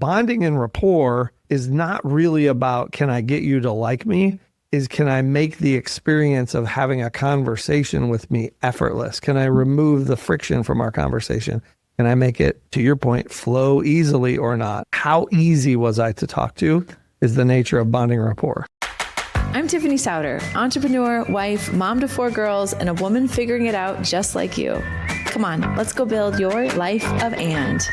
bonding and rapport is not really about, can I get you to like me? Is, can I make the experience of having a conversation with me effortless? Can I remove the friction from our conversation? Can I make it, to your point, flow easily or not? How easy was I to talk to is the nature of bonding rapport. I'm Tiffany Souter, entrepreneur, wife, mom to 4 girls, and a woman figuring it out just like you. Come on, let's go build your life of and.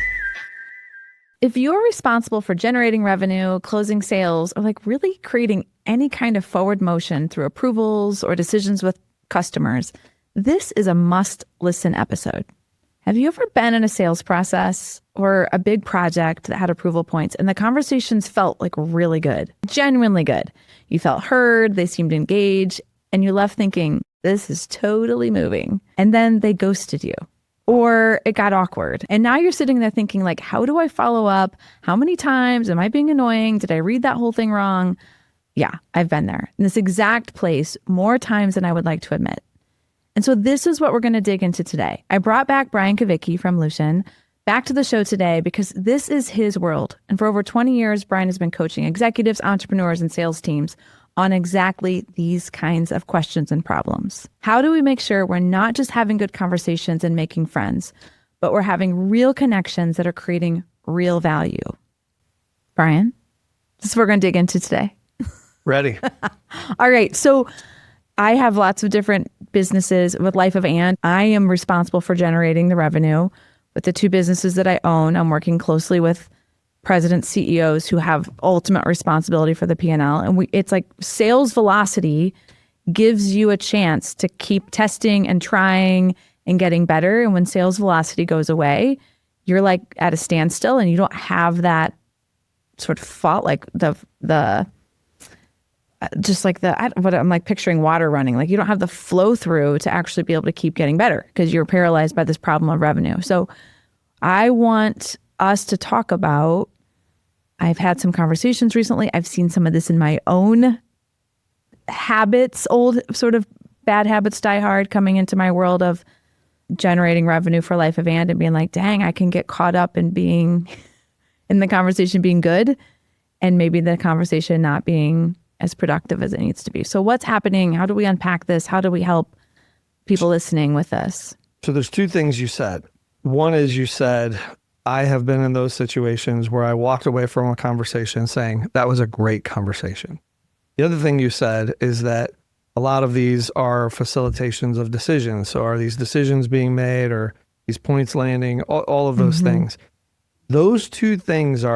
If you're responsible for generating revenue, closing sales, or like really creating any kind of forward motion through approvals or decisions with customers, this is a must listen episode. Have you ever been in a sales process or a big project that had approval points and the conversations felt like really good, genuinely good? You felt heard, they seemed engaged, and you left thinking, this is totally moving. And then they ghosted you. Or it got awkward. And now you're sitting there thinking, like, how do I follow up? How many times? Am I being annoying? Did I read that whole thing wrong? Yeah, I've been there in this exact place more times than I would like to admit. And so this is what we're going to dig into today. I brought back Brian Kavicky from Lushin back to the show today because this is his world. And for over 20 years, Brian has been coaching executives, entrepreneurs, and sales teams on exactly these kinds of questions and problems. How do we make sure we're not just having good conversations and making friends, but we're having real connections that are creating real value? Brian, this is what we're going to dig into today. Ready. All right. So I have lots of different businesses with Life of And. I am responsible for generating the revenue with the 2 businesses that I own. I'm working closely with presidents, CEOs who have ultimate responsibility for the P&L. And it's like sales velocity gives you a chance to keep testing and trying and getting better. And when sales velocity goes away, you're like at a standstill and you don't have that sort of fault, like what I'm like picturing water running. Like you don't have the flow through to actually be able to keep getting better because you're paralyzed by this problem of revenue. So I want us to talk about, I've had some conversations recently. I've seen some of this in my own habits, old sort of bad habits die hard coming into my world of generating revenue for Life of And being like, dang, I can get caught up in being in the conversation being good and maybe the conversation not being as productive as it needs to be. So what's happening? How do we unpack this? How do we help people listening with this? So there's 2 things you said. One is you said, I have been in those situations where I walked away from a conversation saying, that was a great conversation. The other thing you said is that a lot of these are facilitations of decisions. So are these decisions being made or these points landing, all of those things. Those 2 things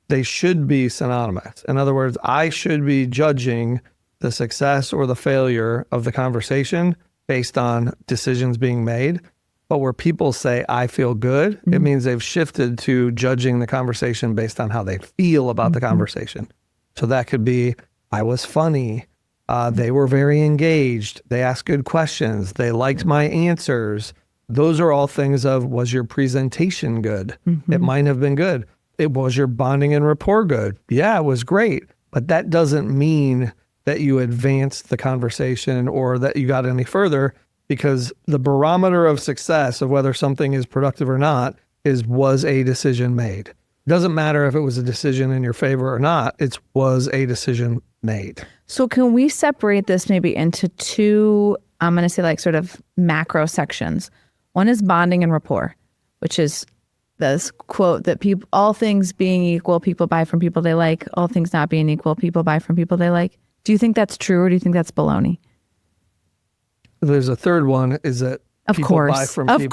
they should be synonymous. In other words, I should be judging the success or the failure of the conversation based on decisions being made. But where people say, I feel good, it means they've shifted to judging the conversation based on how they feel about the conversation. So that could be, I was funny. They were very engaged. They asked good questions. They liked my answers. Those are all things of, was your presentation good? It might have been good. It was your bonding and rapport good? Yeah, it was great. But that doesn't mean that you advanced the conversation or that you got any further, because the barometer of success of whether something is productive or not was a decision made. It doesn't matter if it was a decision in your favor or not, it was a decision made. So can we separate this maybe into 2, I'm going to say like sort of macro sections. One is bonding and rapport, which is this quote that all things being equal, people buy from people they like. All things not being equal, people buy from people they like. Do you think that's true or do you think that's baloney? There's a third one, is that people buy from people.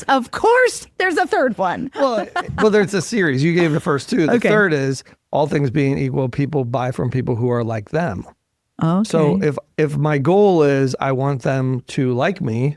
Of course, there's a third one. well, there's a series. You gave the first 2. The third is, all things being equal, people buy from people who are like them. Okay. So if my goal is I want them to like me,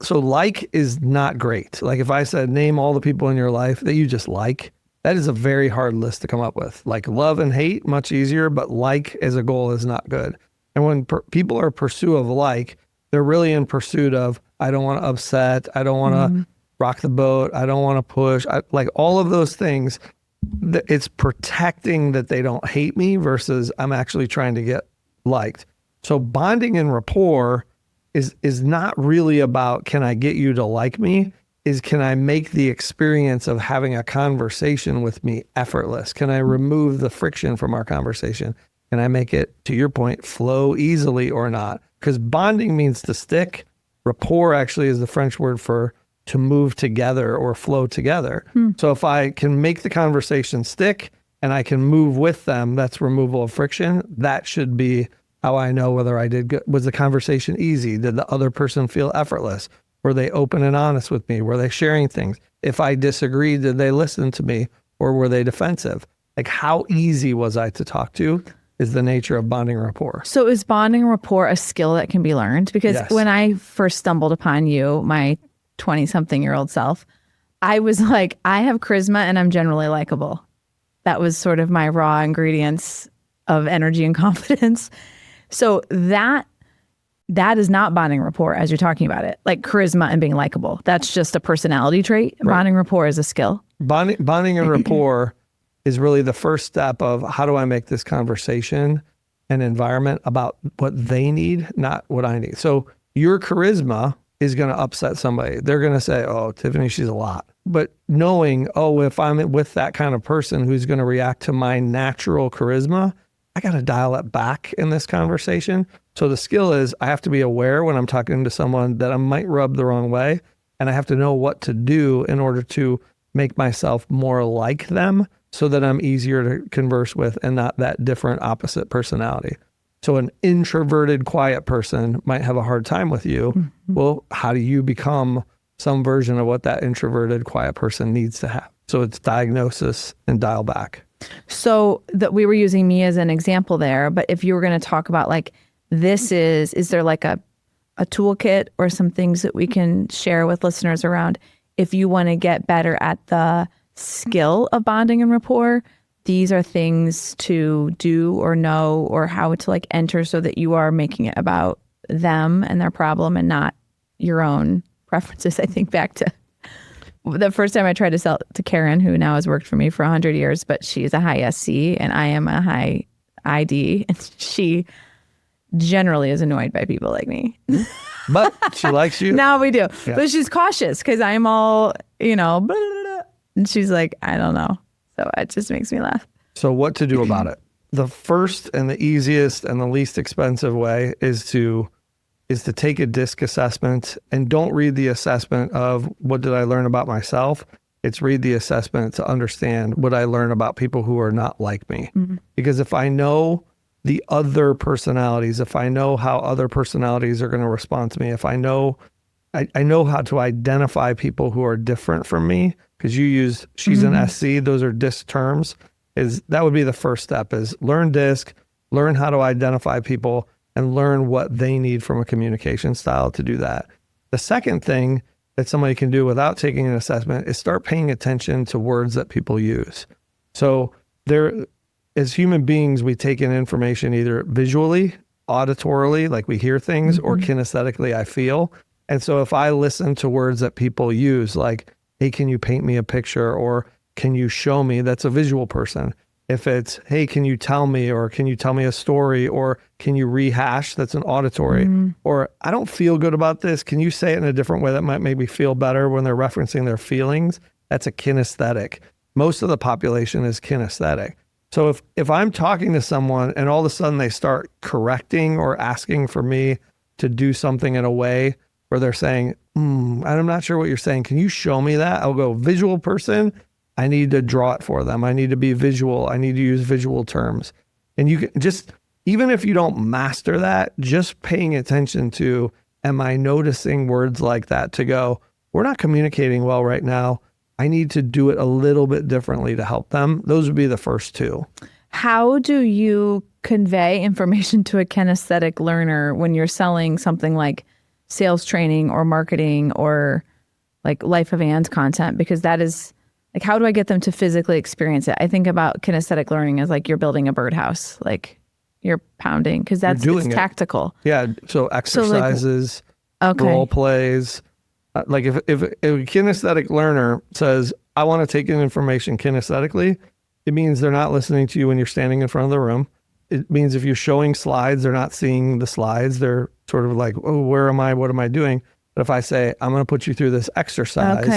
so like is not great. Like if I said, name all the people in your life that you just like, that is a very hard list to come up with. Like love and hate, much easier, but like as a goal is not good. And when people are in pursuit of like, they're really in pursuit of, I don't want to upset, I don't want to rock the boat, I don't want to push, like all of those things. It's protecting that they don't hate me versus I'm actually trying to get liked. So bonding and rapport is not really about, can I get you to like me? is, can I make the experience of having a conversation with me effortless? Can I remove the friction from our conversation? Can I make it, to your point, flow easily or not? Because bonding means to stick. Rapport actually is the French word for to move together or flow together. So if I can make the conversation stick and I can move with them, that's removal of friction. That should be how I know whether I did good. Was the conversation easy? Did the other person feel effortless? Were they open and honest with me? Were they sharing things? If I disagreed, did they listen to me or were they defensive? Like, how easy was I to talk to is the nature of bonding rapport. So is bonding rapport a skill that can be learned? Because Yes. when I first stumbled upon you, my 20-something-year-old self, I was like, I have charisma and I'm generally likable. That was sort of my raw ingredients of energy and confidence. So that is not bonding rapport as you're talking about it, like charisma and being likable. That's just a personality trait. Right. Bonding rapport is a skill. Bonding and rapport is really the first step of how do I make this conversation and environment about what they need, not what I need. So your charisma is going to upset somebody. They're going to say, oh, Tiffany, she's a lot. But knowing, oh, if I'm with that kind of person who's going to react to my natural charisma, I got to dial it back in this conversation. So the skill is I have to be aware when I'm talking to someone that I might rub the wrong way. And I have to know what to do in order to make myself more like them so that I'm easier to converse with and not that different opposite personality. So an introverted, quiet person might have a hard time with you. Mm-hmm. Well, how do you become some version of what that introverted, quiet person needs to have? So it's diagnosis and dial back. So that we were using me as an example there, but if you were going to talk about like, is there like a toolkit or some things that we can share with listeners around if you want to get better at the skill of bonding and rapport? These are things to do or know or how to like enter so that you are making it about them and their problem and not your own preferences. I think back to the first time I tried to sell to Karen, who now has worked for me for 100 years, but she's a high SC and I am a high ID. And she generally is annoyed by people like me. But she likes you. Now we do. Yeah. But she's cautious because I'm all, blah, blah, blah. And she's like, I don't know. So it just makes me laugh. So what to do about it? The first and the easiest and the least expensive way is to take a DISC assessment, and don't read the assessment of what did I learn about myself. It's read the assessment to understand what I learn about people who are not like me. Mm-hmm. Because if I know the other personalities, if I know how other personalities are going to respond to me, if I know how to identify people who are different from me, because you use she's an SC, those are DISC terms, that would be the first step is learn DISC, learn how to identify people, and learn what they need from a communication style to do that. The second thing that somebody can do without taking an assessment is start paying attention to words that people use. So as human beings, we take in information either visually, auditorily, like we hear things, or kinesthetically, I feel. And so if I listen to words that people use, like, hey, can you paint me a picture? Or can you show me? That's a visual person. If it's, hey, can you tell me? Or can you tell me a story? Or can you rehash? That's an auditory. Or I don't feel good about this. Can you say it in a different way that might make me feel better when they're referencing their feelings? That's a kinesthetic. Most of the population is kinesthetic. So if I'm talking to someone and all of a sudden they start correcting or asking for me to do something in a way where they're saying, I'm not sure what you're saying. Can you show me that? I'll go, visual person, I need to draw it for them. I need to be visual. I need to use visual terms. And you can just, even if you don't master that, just paying attention to, am I noticing words like that to go, we're not communicating well right now. I need to do it a little bit differently to help them. Those would be the first two. How do you convey information to a kinesthetic learner when you're selling something like sales training or marketing or like Life of Ann's content? Because that is like, how do I get them to physically experience it? I think about kinesthetic learning as like you're building a birdhouse, like you're pounding, because it's tactical. Yeah. So exercises, role plays. Like if a kinesthetic learner says, I want to take in information kinesthetically, it means they're not listening to you when you're standing in front of the room. It means if you're showing slides, they're not seeing the slides. They're sort of like, oh, where am I? What am I doing? But if I say, I'm going to put you through this exercise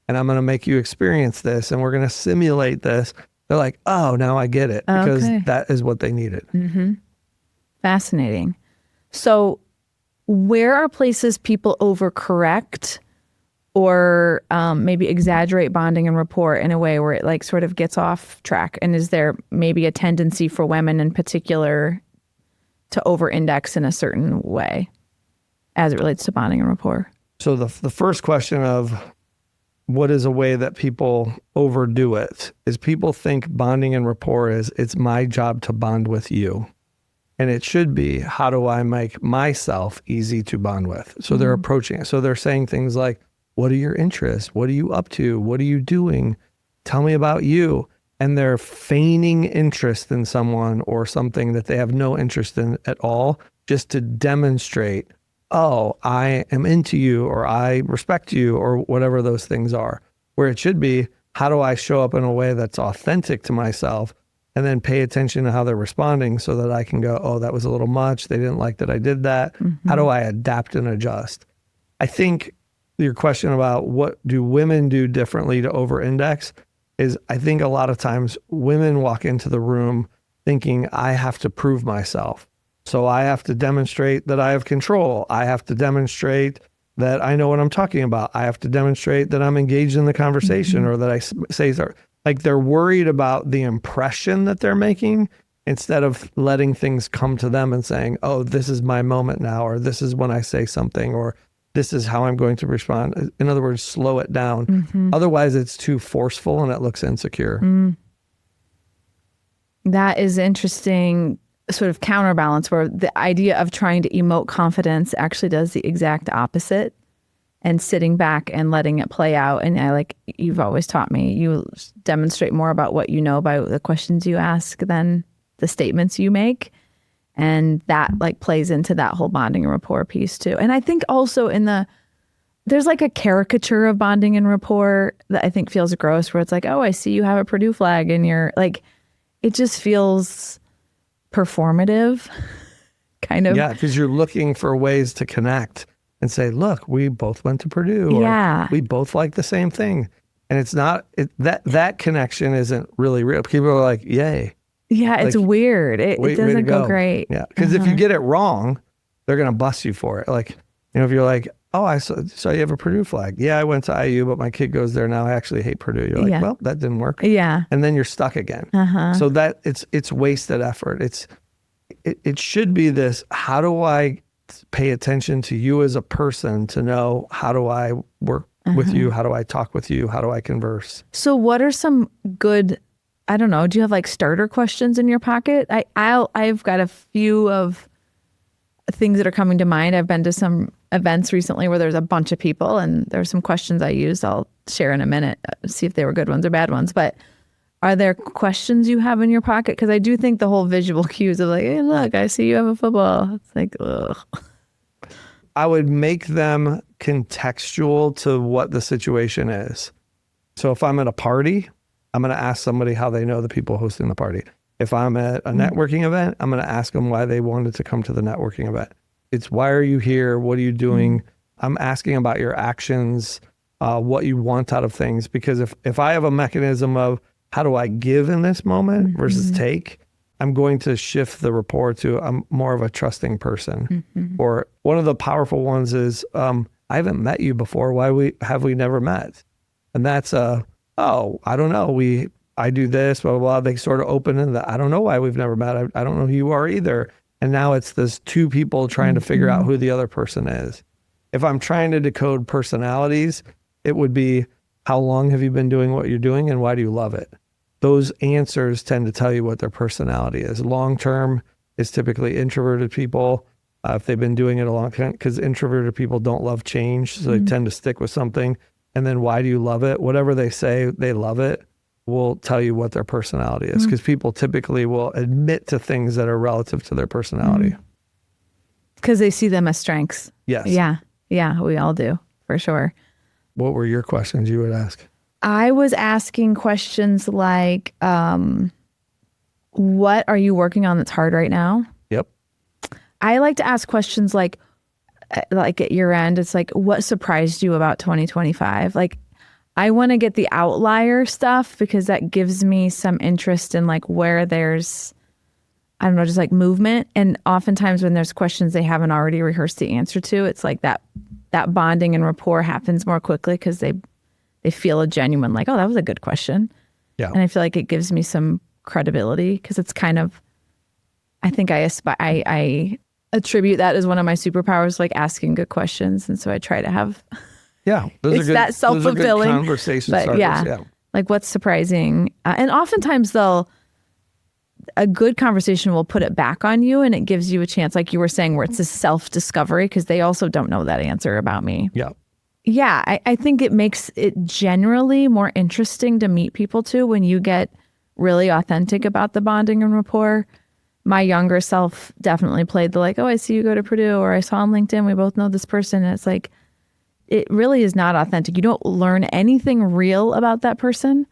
and I'm going to make you experience this and we're going to simulate this, they're like, oh, now I get it, because that is what they needed. Mm-hmm. Fascinating. So where are places people overcorrect or maybe exaggerate bonding and rapport in a way where it like sort of gets off track? And is there maybe a tendency for women in particular to over-index in a certain way as it relates to bonding and rapport? So the first question of what is a way that people overdo it is people think bonding and rapport is, it's my job to bond with you. And it should be, how do I make myself easy to bond with? So they're approaching it. So they're saying things like, what are your interests? What are you up to? What are you doing? Tell me about you. And they're feigning interest in someone or something that they have no interest in at all, just to demonstrate, oh, I am into you, or I respect you, or whatever those things are. Where it should be, how do I show up in a way that's authentic to myself, and then pay attention to how they're responding so that I can go, oh, that was a little much. They didn't like that I did that. How do I adapt and adjust? I think your question about what do women do differently to over-index is, I think a lot of times women walk into the room thinking, I have to prove myself. So I have to demonstrate that I have control. I have to demonstrate that I know what I'm talking about. I have to demonstrate that I'm engaged in the conversation, or that I say, like, they're worried about the impression that they're making instead of letting things come to them and saying, oh, this is my moment now, or this is when I say something, or this is how I'm going to respond. In other words, slow it down. Otherwise, it's too forceful and it looks insecure. That is interesting. Sort of counterbalance, where the idea of trying to emote confidence actually does the exact opposite, and sitting back and letting it play out. And you've always taught me, you demonstrate more about what you know by the questions you ask than the statements you make. And that like plays into that whole bonding and rapport piece too. And I think also there's like a caricature of bonding and rapport that I think feels gross, where it's like, oh, I see you have a Purdue flag and you're like, it just feels performative, kind of. Yeah, because you're looking for ways to connect and say, look, we both went to Purdue. Or we both like the same thing. And it's not, that connection isn't really real. People are like, yay. Yeah, it's weird. It doesn't go great. Yeah, because if you get it wrong, they're going to bust you for it. Like, if you're like, oh, I saw you have a Purdue flag. Yeah, I went to IU, but my kid goes there now. I actually hate Purdue. You're like, well, that didn't work. Yeah. And then you're stuck again. So that it's wasted effort. It should be this, how do I pay attention to you as a person to know, how do I work with you? How do I talk with you? How do I converse? So what are some good, I don't know, do you have like starter questions in your pocket? I've got a few of things that are coming to mind. I've been to some events recently where there's a bunch of people, and there's some questions I used. I'll share in a minute, see if they were good ones or bad ones. But are there questions you have in your pocket? Because I do think the whole visual cues of like, hey, look, I see you have a football. It's like, ugh. I would make them contextual to what the situation is. So if I'm at a party, I'm going to ask somebody how they know the people hosting the party. If I'm at a networking event, I'm going to ask them why they wanted to come to the networking event. It's, why are you here? What are you doing? I'm asking about your actions, what you want out of things. Because if I have a mechanism of how do I give in this moment versus take, I'm going to shift the rapport to I'm more of a trusting person. Or one of the powerful ones is, I haven't met you before. Why have we never met? And that's oh, I don't know. I do this, blah, blah, blah. They sort of open in that. I don't know why we've never met. I don't know who you are either. And now it's this two people trying to figure out who the other person is. If I'm trying to decode personalities, it would be, how long have you been doing what you're doing and why do you love it? Those answers tend to tell you what their personality is. Long-term is typically introverted people. If they've been doing it a long time, because introverted people don't love change, so they tend to stick with something. And then why do you love it? Whatever they say, they love it, will tell you what their personality is. Because people typically will admit to things that are relative to their personality. Because they see them as strengths. Yes. Yeah, we all do, for sure. What were your questions you would ask? I was asking questions like, what are you working on that's hard right now? Yep. I like to ask questions like, like at year end, it's like, what surprised you about 2025? Like, I want to get the outlier stuff because that gives me some interest in like where there's, I don't know, just like movement. And oftentimes when there's questions they haven't already rehearsed the answer to, it's like that bonding and rapport happens more quickly because they feel a genuine like, oh, that was a good question. Yeah. And I feel like it gives me some credibility because it's kind of, I think I attribute that as one of my superpowers, like asking good questions. And so I try to have, those it's are good, that self-fulfilling those are good conversation but starters. yeah, like what's surprising. And oftentimes a good conversation will put it back on you and it gives you a chance, like you were saying, where it's a self-discovery because they also don't know that answer about me. Yeah. Yeah, I think it makes it generally more interesting to meet people too when you get really authentic about the bonding and rapport. My younger self definitely played the like, oh, I see you go to Purdue, or I saw on LinkedIn, we both know this person. And it's like, it really is not authentic. You don't learn anything real about that person.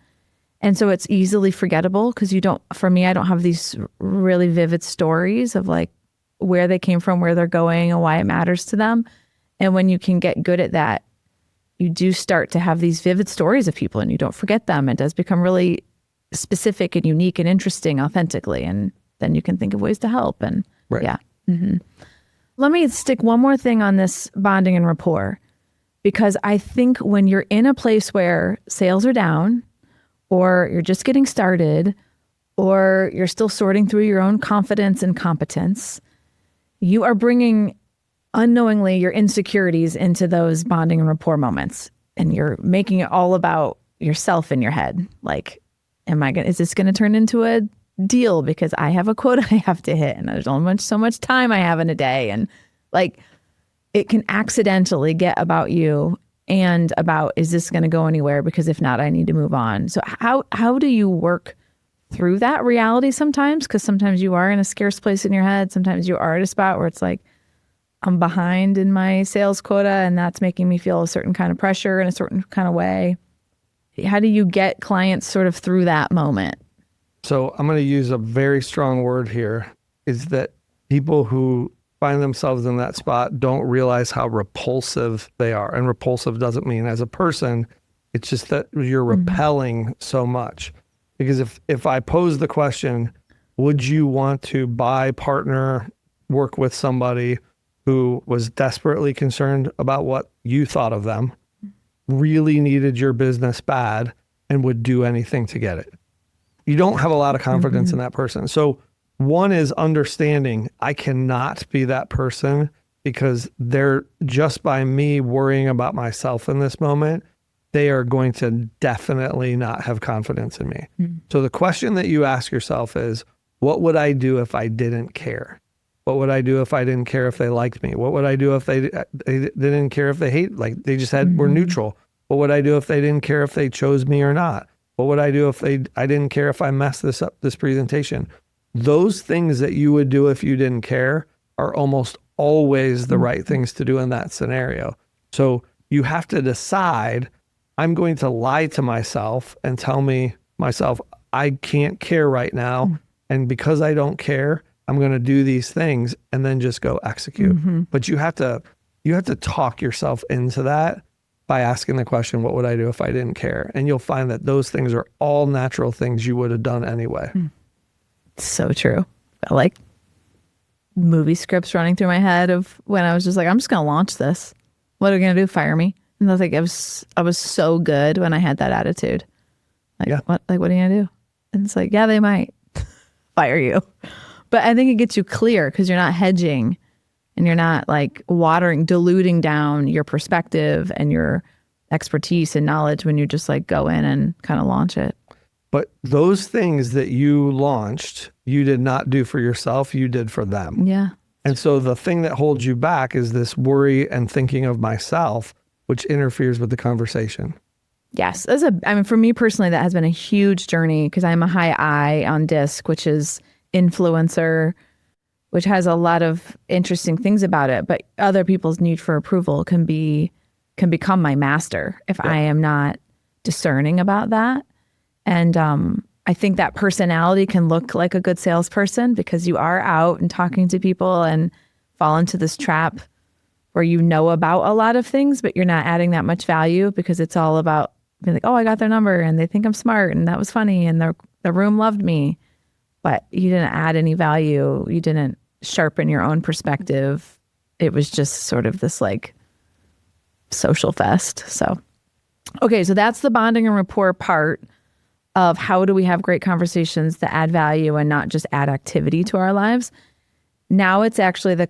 And so it's easily forgettable because for me, I don't have these really vivid stories of like where they came from, where they're going, and why it matters to them. And when you can get good at that, you do start to have these vivid stories of people and you don't forget them. It does become really specific and unique and interesting authentically. And then you can think of ways to help. And right. Yeah. Mm-hmm. Let me stick one more thing on this bonding and rapport, because I think when you're in a place where sales are down or you're just getting started or you're still sorting through your own confidence and competence, you are bringing unknowingly your insecurities into those bonding and rapport moments. And you're making it all about yourself in your head. Like, is this going to turn into a deal because I have a quota I have to hit and there's only so much time I have in a day. And like, it can accidentally get about you and about, is this going to go anywhere? Because if not, I need to move on. So how do you work through that reality sometimes? Because sometimes you are in a scarce place in your head. Sometimes you are at a spot where it's like, I'm behind in my sales quota and that's making me feel a certain kind of pressure in a certain kind of way. How do you get clients sort of through that moment? So I'm going to use a very strong word here, is that people who find themselves in that spot don't realize how repulsive they are. And repulsive doesn't mean as a person, it's just that you're repelling so much. Because if I pose the question, would you want to buy, partner, work with somebody who was desperately concerned about what you thought of them, really needed your business bad, and would do anything to get it? You don't have a lot of confidence in that person. So one is understanding I cannot be that person because they're just by me worrying about myself in this moment, they are going to definitely not have confidence in me. So the question that you ask yourself is, what would I do if I didn't care? What would I do if I didn't care if they liked me? What would I do if they didn't care if they like they just were neutral? What would I do if they didn't care if they chose me or not? What would I do if I didn't care if I messed this presentation? Those things that you would do if you didn't care are almost always the right things to do in that scenario. So you have to decide, I'm going to lie to myself and tell myself, I can't care right now. And because I don't care, I'm going to do these things and then just go execute. But you have to talk yourself into that by asking the question, what would I do if I didn't care? And you'll find that those things are all natural things you would have done anyway. So true. I like movie scripts running through my head of when I was just like, I'm just going to launch this. What are we going to do? Fire me? And I was like, I was so good when I had that attitude. Like, what are you going to do? And it's like, yeah, they might fire you. But I think it gets you clear because you're not hedging and you're not like diluting down your perspective and your expertise and knowledge when you just like go in and kind of launch it. But those things that you launched, you did not do for yourself, you did for them. Yeah. And so the thing that holds you back is this worry and thinking of myself, which interferes with the conversation. Yes. For me personally, that has been a huge journey because I'm a high I on DISC, which is influencer, which has a lot of interesting things about it. But other people's need for approval can become my master if I am not discerning about that. And I think that personality can look like a good salesperson because you are out and talking to people and fall into this trap where you know about a lot of things, but you're not adding that much value because it's all about being like, oh, I got their number and they think I'm smart and that was funny and the room loved me. But you didn't add any value. You didn't sharpen your own perspective. It was just sort of this like social fest. So, okay, so that's the bonding and rapport part of how do we have great conversations that add value and not just add activity to our lives. Now it's actually the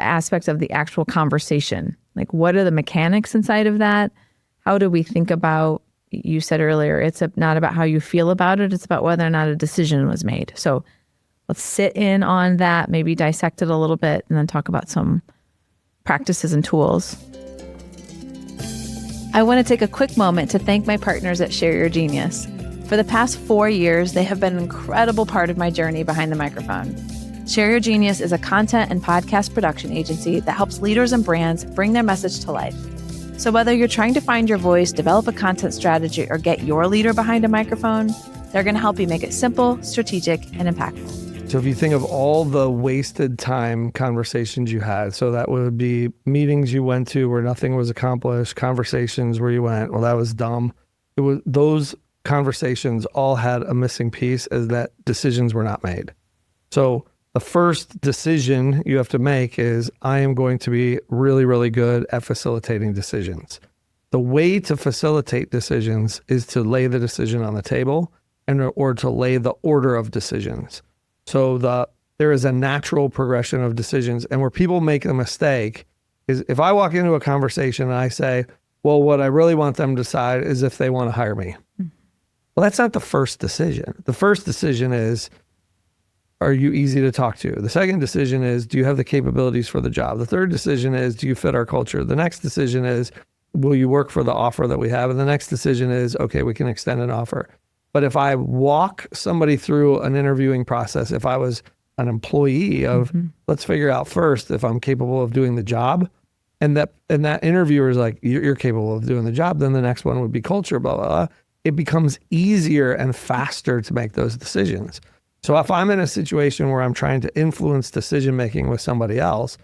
aspects of the actual conversation. Like, what are the mechanics inside of that? How do we think about, you said earlier, it's not about how you feel about it, it's about whether or not a decision was made. So let's sit in on that, maybe dissect it a little bit, and then talk about some practices and tools. I want to take a quick moment to thank my partners at Share Your Genius. For the past 4 years, they have been an incredible part of my journey behind the microphone. Share Your Genius is a content and podcast production agency that helps leaders and brands bring their message to life. So whether you're trying to find your voice, develop a content strategy, or get your leader behind a microphone, they're going to help you make it simple, strategic, and impactful. So if you think of all the wasted time conversations you had, so that would be meetings you went to where nothing was accomplished, conversations where you went, well, that was dumb. It was those conversations all had a missing piece, as that decisions were not made. So the first decision you have to make is, I am going to be really, really good at facilitating decisions. The way to facilitate decisions is to lay the decision on the table or to lay the order of decisions. So there is a natural progression of decisions. And where people make a mistake is, if I walk into a conversation and I say, well, what I really want them to decide is if they want to hire me. Well, that's not the first decision. The first decision is, are you easy to talk to? The second decision is, do you have the capabilities for the job? The third decision is, do you fit our culture? The next decision is, will you work for the offer that we have? And the next decision is, okay, we can extend an offer. But if I walk somebody through an interviewing process, if I was an employee of, let's figure out first if I'm capable of doing the job, and that interviewer is like, you're capable of doing the job, then the next one would be culture, blah, blah, blah. It becomes easier and faster to make those decisions. So if I'm in a situation where I'm trying to influence decision-making with somebody else,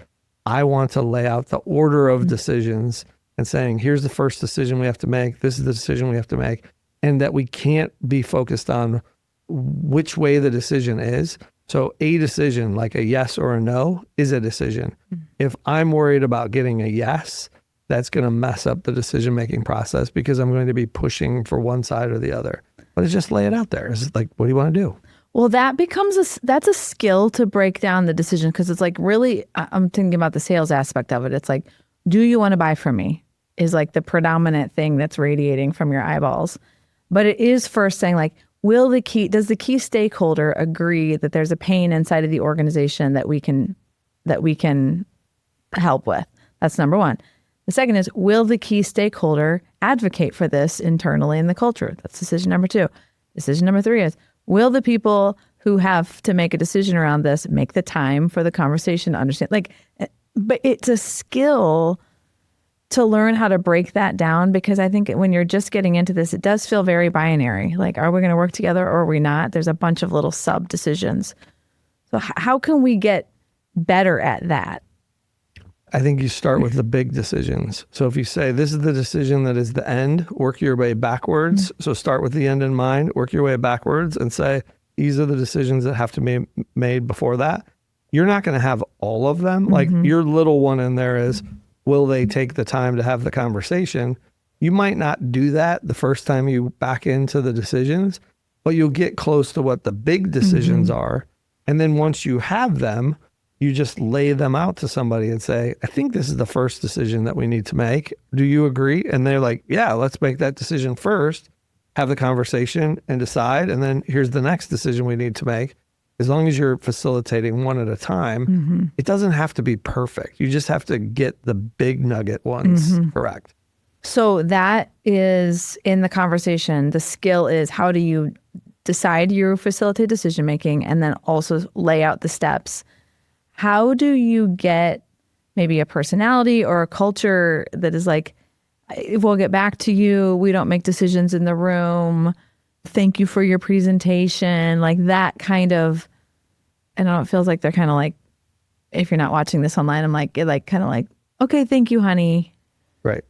I want to lay out the order of decisions and saying, here's the first decision we have to make. This is the decision we have to make. And that we can't be focused on which way the decision is. So a decision, like a yes or a no, is a decision. If I'm worried about getting a yes, that's going to mess up the decision-making process, because I'm going to be pushing for one side or the other. But it's just lay it out there. It's like, what do you want to do? Well, that becomes that's a skill to break down the decision, because it's like, really, I'm thinking about the sales aspect of it. It's like, do you want to buy from me is like the predominant thing that's radiating from your eyeballs. But it is first saying, like, does the key stakeholder agree that there's a pain inside of the organization that we can help with? That's number one. The second is, will the key stakeholder advocate for this internally in the culture? That's decision number two. Decision number three is, will the people who have to make a decision around this make the time for the conversation to understand? But it's a skill to learn how to break that down, because I think when you're just getting into this, it does feel very binary. Like, are we going to work together or are we not? There's a bunch of little sub decisions. So how can we get better at that? I think you start with the big decisions. So if you say, this is the decision that is the end, work your way backwards. So start with the end in mind, work your way backwards, and say, these are the decisions that have to be made before that. You're not going to have all of them. Like, your little one in there is, will they take the time to have the conversation? You might not do that the first time you back into the decisions, but you'll get close to what the big decisions are. And then once you have them, you just lay them out to somebody and say, I think this is the first decision that we need to make. Do you agree? And they're like, yeah, let's make that decision first, have the conversation and decide. And then here's the next decision we need to make. As long as you're facilitating one at a time, it doesn't have to be perfect. You just have to get the big nugget ones correct. So that is in the conversation. The skill is, how do you decide you facilitate decision making, and then also lay out the steps. How do you get maybe a personality or a culture that is like, we'll get back to you, we don't make decisions in the room, thank you for your presentation, like that kind of, I don't know, it feels like they're kind of like, if you're not watching this online, I'm like, it like kind of like Okay, thank you, honey. Right.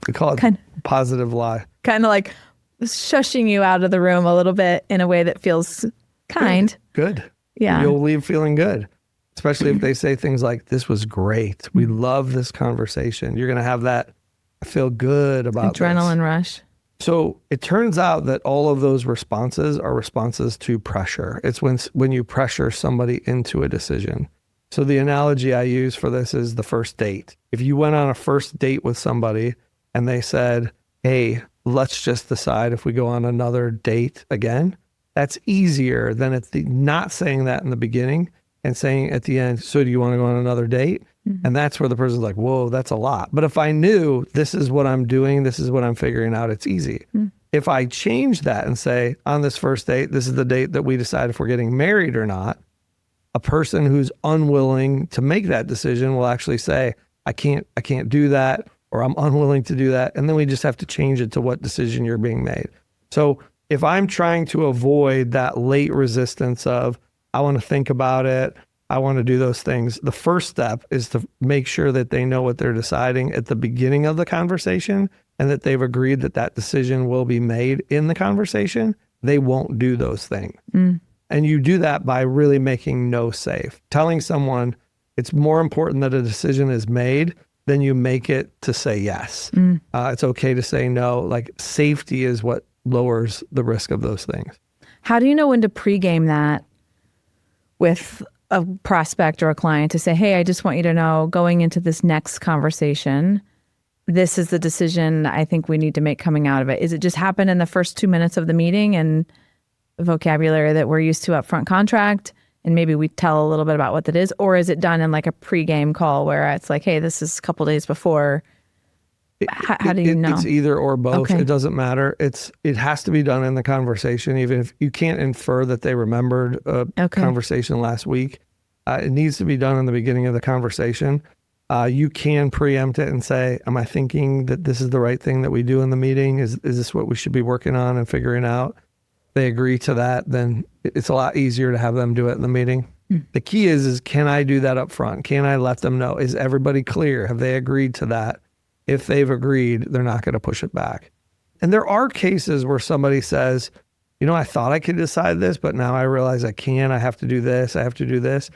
We call it positive lie. Kind of like shushing you out of the room a little bit in a way that feels kind. Good. Yeah. You'll leave feeling good, especially if they say things like, this was great. We love this conversation. You're going to have that feel good about Adrenaline rush. So it turns out that all of those responses are responses to pressure. It's when you pressure somebody into a decision. So the analogy I use for this is the first date. If you went on a first date with somebody and they said, hey, let's just decide if we go on another date again, that's easier than not saying that in the beginning and saying at the end, so do you want to go on another date? And that's where the person's like, whoa, that's a lot. But if I knew this is what I'm doing, this is what I'm figuring out, it's easy. If I change that and say, on this first date, this is the date that we decide if we're getting married or not, a person who's unwilling to make that decision will actually say, I can't do that, or I'm unwilling to do that. And then we just have to change it to what decision you're being made. So if I'm trying to avoid that late resistance of, I want to think about it, I want to do those things, the first step is to make sure that they know what they're deciding at the beginning of the conversation and that they've agreed that that decision will be made in the conversation. They won't do those things. And you do that by really making no safe. Telling someone it's more important that a decision is made than you make it to say yes. It's okay to say no. Like, safety is what lowers the risk of those things. How do you know when to pregame that with a prospect or a client to say, hey, I just want you to know going into this next conversation, this is the decision I think we need to make coming out of it? Is it just happen in the first 2 minutes of the meeting and vocabulary that we're used to upfront contract, and maybe we tell a little bit about what that is? Or is it done in like a pregame call where it's like, hey, this is a couple days before? How do you know? It's either or both. Okay. It doesn't matter. It has to be done in the conversation, even if you can't infer that they remembered a conversation last week. It needs to be done in the beginning of the conversation. You can preempt it and say, am I thinking that this is the right thing that we do in the meeting? Is this what we should be working on and figuring out? If they agree to that, then it's a lot easier to have them do it in the meeting. The key is can I do that up front? Can I let them know? Is everybody clear? Have they agreed to that? If they've agreed, they're not going to push it back. And there are cases where somebody says, I thought I could decide this, but now I realize I can't. I have to do this. I have to do this.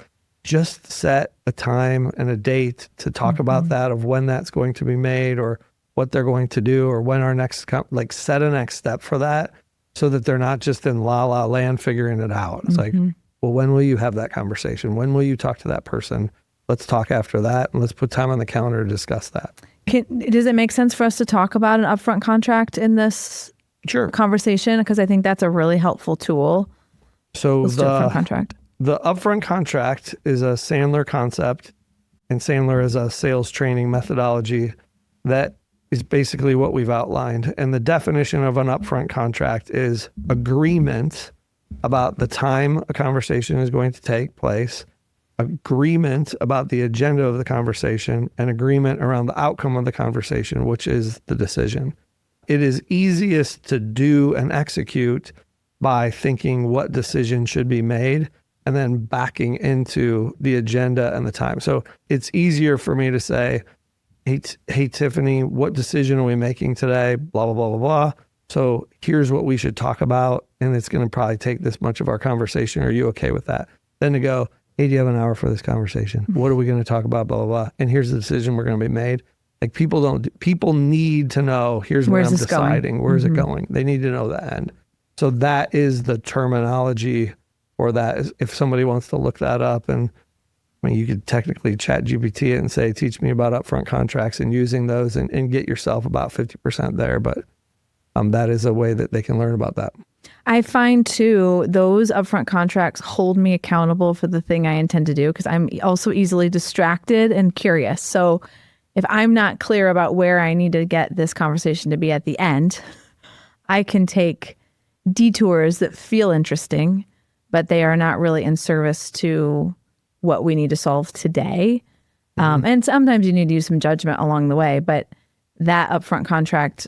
Just set a time and a date to talk about that, of when that's going to be made or what they're going to do, or when our next, set a next step for that, so that they're not just in la la land figuring it out. It's like, well, when will you have that conversation? When will you talk to that person? Let's talk after that, and let's put time on the calendar to discuss that. Does it make sense for us to talk about an upfront contract in this conversation? Because I think that's a really helpful tool. So Let's do upfront contract. The upfront contract is a Sandler concept, and Sandler is a sales training methodology that is basically what we've outlined. And the definition of an upfront contract is agreement about the time a conversation is going to take place, agreement about the agenda of the conversation, and agreement around the outcome of the conversation, which is the decision. It is easiest to do and execute by thinking what decision should be made and then backing into the agenda and the time. So it's easier for me to say, hey, Tiffany, what decision are we making today? Blah, blah, blah, blah, blah. So here's what we should talk about, and it's going to probably take this much of our conversation. Are you okay with that? Then to go, hey, do you have an hour for this conversation? What are we going to talk about? Blah, blah, blah. And here's the decision we're going to be made. Like, people need to know, here's what I'm deciding. Where's it going? They need to know the end. So that is the terminology for that. If somebody wants to look that up, and you could technically chat GPT it and say, teach me about upfront contracts, and using those and get yourself about 50% there. But that is a way that they can learn about that. I find too, those upfront contracts hold me accountable for the thing I intend to do, because I'm also easily distracted and curious. So if I'm not clear about where I need to get this conversation to be at the end, I can take detours that feel interesting, but they are not really in service to what we need to solve today. And sometimes you need to use some judgment along the way, but that upfront contract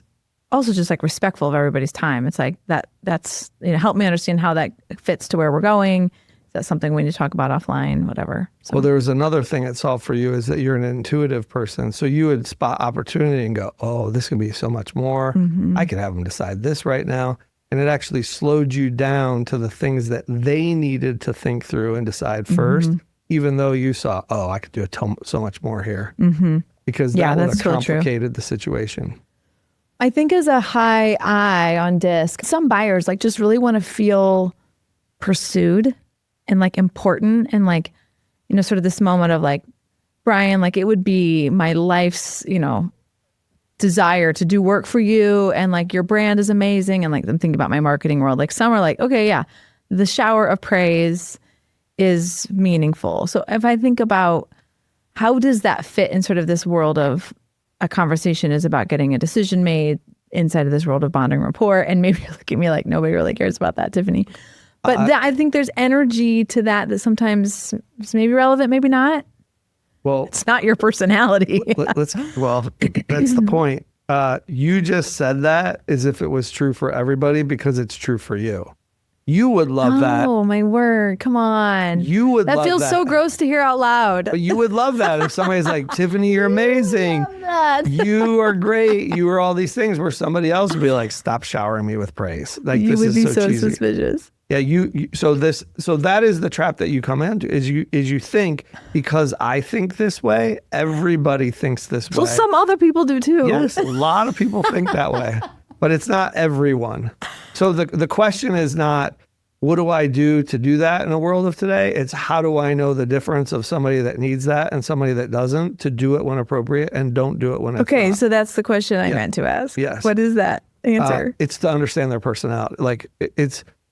also just like respectful of everybody's time. It's like that's help me understand how that fits to where we're going. that's something we need to talk about offline, whatever. So, Well, there was another thing it solved for you is that you're an intuitive person. So you would spot opportunity and go, oh, this can be so much more. I could have them decide this right now. And it actually slowed you down to the things that they needed to think through and decide first, even though you saw, oh, I could do so much more here. Because that would have complicated the situation. I think as a high I on disc, some buyers like just really want to feel pursued and like important and like, you know, sort of this moment of like, Brian, like it would be my life's, you know, desire to do work for you, and like your brand is amazing, and like I'm thinking about my marketing world, like some are like, okay, yeah, the shower of praise is meaningful. So if I think about how does that fit in sort of this world of a conversation is about getting a decision made inside of this world of bonding rapport, and maybe you're looking at me like nobody really cares about that, Tiffany, but I think there's energy to that sometimes is maybe relevant, maybe not. Well, it's not your personality. That's the point. You just said that as if it was true for everybody because it's true for you. You would love that. Oh, my word. Come on. You would love that. That feels so gross to hear out loud. But you would love that if somebody's like, Tiffany, you're amazing. You are great. You are all these things, where somebody else would be like, stop showering me with praise. Like, you this would is be so cheesy. suspicious. Yeah, so that is the trap that you come into, is you think because I think this way, everybody thinks this way. Well, some other people do too. Yes, a lot of people think that way, but it's not everyone. So the question is not, what do I do to do that in the world of today? It's how do I know the difference of somebody that needs that and somebody that doesn't, to do it when appropriate and don't do it when it's not. So that's the question I meant to ask. Yes. What is that answer? It's to understand their personality. Like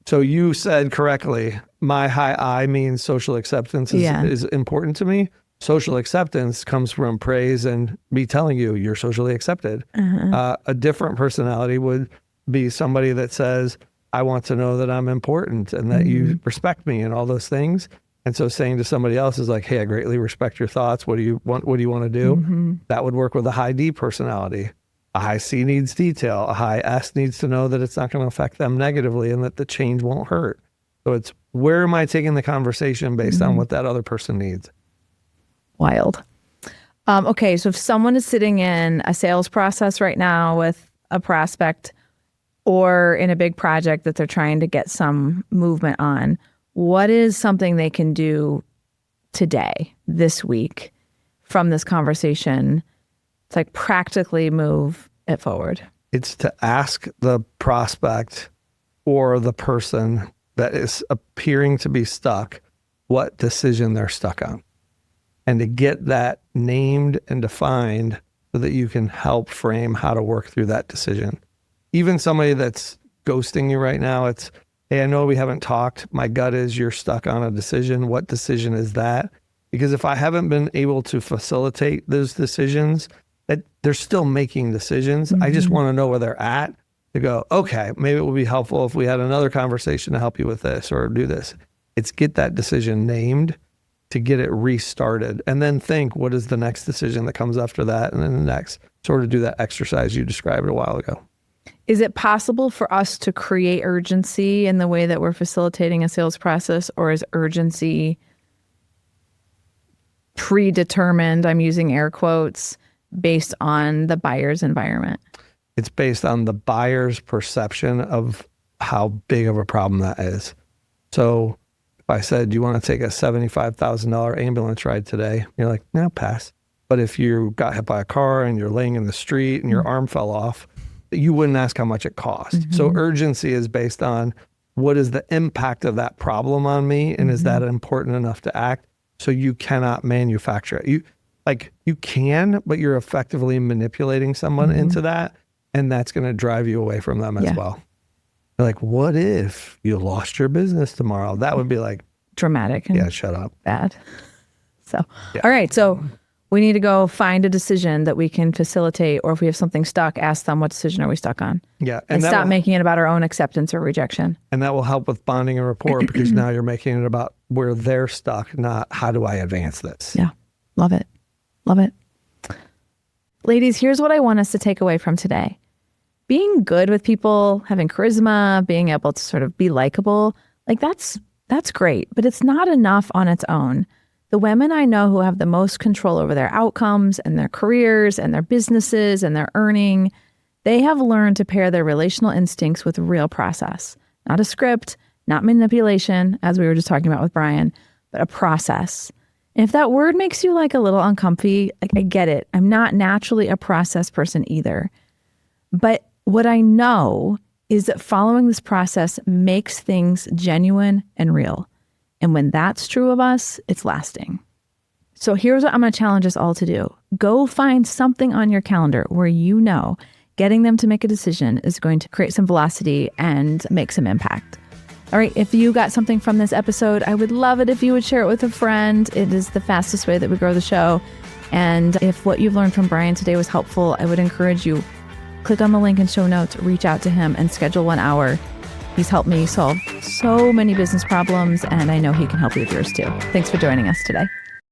so you said correctly, my high I means social acceptance is important to me. Social acceptance comes from praise and me telling you you're socially accepted. A different personality would be somebody that says, I want to know that I'm important and that you respect me and all those things. And so saying to somebody else is like, hey, I greatly respect your thoughts. What do you want? What do you want to do? That would work with a high D personality. A high C needs detail. A high S needs to know that it's not going to affect them negatively and that the change won't hurt. So it's, where am I taking the conversation based on what that other person needs? Wild. Okay, so if someone is sitting in a sales process right now with a prospect or in a big project that they're trying to get some movement on, what is something they can do today, this week, from this conversation to like practically move it forward? It's to ask the prospect or the person that is appearing to be stuck what decision they're stuck on, and to get that named and defined so that you can help frame how to work through that decision. Even somebody that's ghosting you right now, it's, hey, I know we haven't talked. My gut is you're stuck on a decision. What decision is that? Because if I haven't been able to facilitate those decisions, that they're still making decisions. I just want to know where they're at to go, okay, maybe it would be helpful if we had another conversation to help you with this or do this. It's get that decision named to get it restarted, and then think, what is the next decision that comes after that? And then the next, sort of do that exercise you described a while ago. Is it possible for us to create urgency in the way that we're facilitating a sales process, or is urgency predetermined, I'm using air quotes, based on the buyer's environment? It's based on the buyer's perception of how big of a problem that is. So if I said, do you want to take a $75,000 ambulance ride today? You're like, no, pass. But if you got hit by a car and you're laying in the street and your arm fell off, you wouldn't ask how much it cost. So urgency is based on, what is the impact of that problem on me? And is that important enough to act? So you cannot manufacture it. You can, but you're effectively manipulating someone into that. And that's going to drive you away from them as well. You're like, what if you lost your business tomorrow? That would be like dramatic. And shut up. Bad. So, all right. So we need to go find a decision that we can facilitate, or if we have something stuck, ask them, what decision are we stuck on? Yeah. And stop making it about our own acceptance or rejection. And that will help with bonding and rapport, because now you're making it about where they're stuck, not how do I advance this? Yeah. Love it. Love it. Ladies, here's what I want us to take away from today. Being good with people, having charisma, being able to sort of be likable, like that's That's great, but it's not enough on its own. The women I know who have the most control over their outcomes and their careers and their businesses and their earning, they have learned to pair their relational instincts with real process, not a script, not manipulation, as we were just talking about with Brian, but a process. And if that word makes you like a little uncomfy, I get it. I'm not naturally a process person either. But what I know is that following this process makes things genuine and real. And when that's true of us, it's lasting. So here's what I'm going to challenge us all to do. Go find something on your calendar where you know getting them to make a decision is going to create some velocity and make some impact. All right, if you got something from this episode, I would love it if you would share it with a friend. It is the fastest way that we grow the show. And if what you've learned from Brian today was helpful, I would encourage you, click on the link in show notes, reach out to him and schedule 1 hour. He's helped me solve so many business problems, and I know he can help you with yours too. Thanks for joining us today.